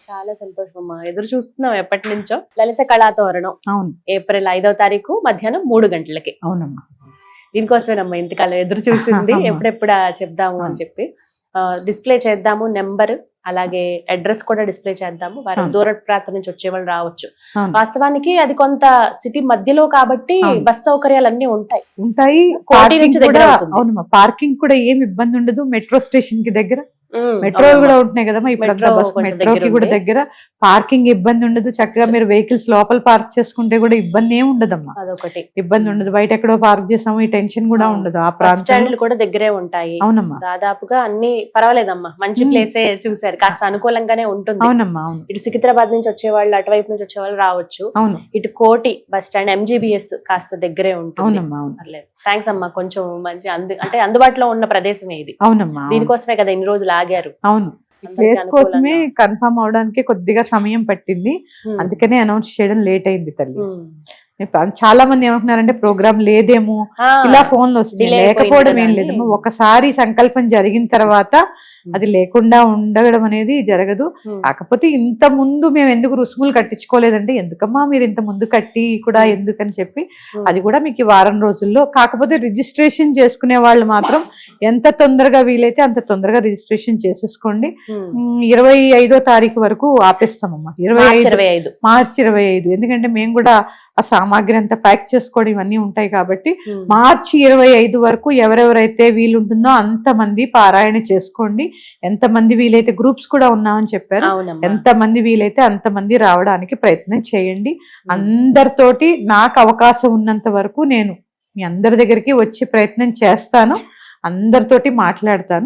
చాలా సంతోషం అమ్మా. ఎదురు చూస్తున్నాం ఎప్పటి నుంచో. లలిత కళాతోరణం అవును ఏప్రిల్ 5వ తారీఖు మధ్యాహ్నం 3 గంటలకి. అవునమ్మా. దీనికోసమేనమ్మా ఇంతకాలం ఎదురు చూసింది. ఎప్పుడెప్పుడా చెప్దాము అని చెప్పి. డిస్ప్లే చేద్దాము నెంబర్, అలాగే అడ్రస్ కూడా డిస్ప్లే చేద్దాము. వారు దూర ప్రాంతం నుంచి వచ్చేవాళ్ళు రావచ్చు. వాస్తవానికి అది కొంత సిటీ మధ్యలో కాబట్టి బస్ సౌకర్యాలు అన్ని ఉంటాయి. కోటి నుంచి దగ్గర అవుతుంది. అవునమ్మా, పార్కింగ్ కూడా ఏమి ఇబ్బంది ఉండదు. మెట్రో స్టేషన్ కి దగ్గర మెట్రోలు కూడా ఉంటున్నాయి కదమ్మా ఇప్పుడు. మెట్రోకి కూడా దగ్గర పార్కింగ్ ఇబ్బంది ఉండదు. చక్కగా మీరు వెహికల్స్ లోపల పార్క్ చేసుకుంటే కూడా ఇబ్బంది ఏమి ఉండదమ్మా. అదొకటి ఇబ్బంది ఉండదు. బయట ఎక్కడో పార్క్ చేసాము ఈ టెన్షన్ కూడా ఉండదు. ఆ ప్రాంతాలు కూడా దగ్గరే ఉంటాయి. అవునమ్మా, దాదాపుగా అన్ని పర్వాలేదమ్మా. మంచి ప్లేసే చూసారు. కాస్త అనుకూలంగానే ఉంటుంది. అవునమ్మా. అవును. ఇటు సికింద్రాబాద్ నుంచి వచ్చేవాళ్ళు, అటువైపు నుంచి వచ్చేవాళ్ళు రావచ్చు. అవును. ఇటు కోటి బస్ స్టాండ్ MGBS కాస్త దగ్గరే ఉంటుంది. అవునమ్మా. అవును. పర్లేదు. థ్యాంక్స్ అమ్మా. కొంచెం మంచి అంటే అందుబాటులో ఉన్న ప్రదేశమే ఇది. అవునమ్మా. దీనికోసమే కదా ఇన్ని రోజులు ఆగారు. అవును. ప్లేస్ కోసమే కన్ఫర్మ్ అవడానికి కొద్దిగా సమయం పట్టింది. అందుకనే అనౌన్స్ చేయడం లేట్ అయింది తల్లి. చాలా మంది ఏమంటున్నారంటే ప్రోగ్రామ్ లేదేమో ఇలా ఫోన్లు వస్తున్నాయి. లేకపోవడం ఏం లేదమ్మా. ఒకసారి సంకల్పం జరిగిన తర్వాత అది లేకుండా ఉండడం అనేది జరగదు. కాకపోతే ఇంత ముందు మేము ఎందుకు రుసుములు కట్టించుకోలేదంటే, ఎందుకమ్మా మీరు ఇంత ముందు కట్టి కూడా ఎందుకని చెప్పి, అది కూడా మీకు వారం రోజుల్లో. కాకపోతే రిజిస్ట్రేషన్ చేసుకునే వాళ్ళు మాత్రం ఎంత తొందరగా వీలైతే అంత తొందరగా రిజిస్ట్రేషన్ చేసేసుకోండి. 25వ తారీఖు వరకు ఆపేస్తామమ్మా. మార్చి 25. ఎందుకంటే మేము కూడా ఆ సామాగ్రి అంతా ప్యాక్ చేసుకోవడం ఇవన్నీ ఉంటాయి కాబట్టి మార్చి 25 వరకు ఎవరెవరైతే వీలుంటుందో అంతమంది పారాయణ చేసుకోండి. ఎంతమంది వీలైతే, గ్రూప్స్ కూడా ఉన్నామని చెప్పారు, ఎంతమంది వీలైతే అంతమంది రావడానికి ప్రయత్నం చేయండి. అందరితోటి నాకు అవకాశం ఉన్నంత వరకు నేను మీ అందరి దగ్గరికి వచ్చి ప్రయత్నం చేస్తాను. అందరితోటి మాట్లాడతాను.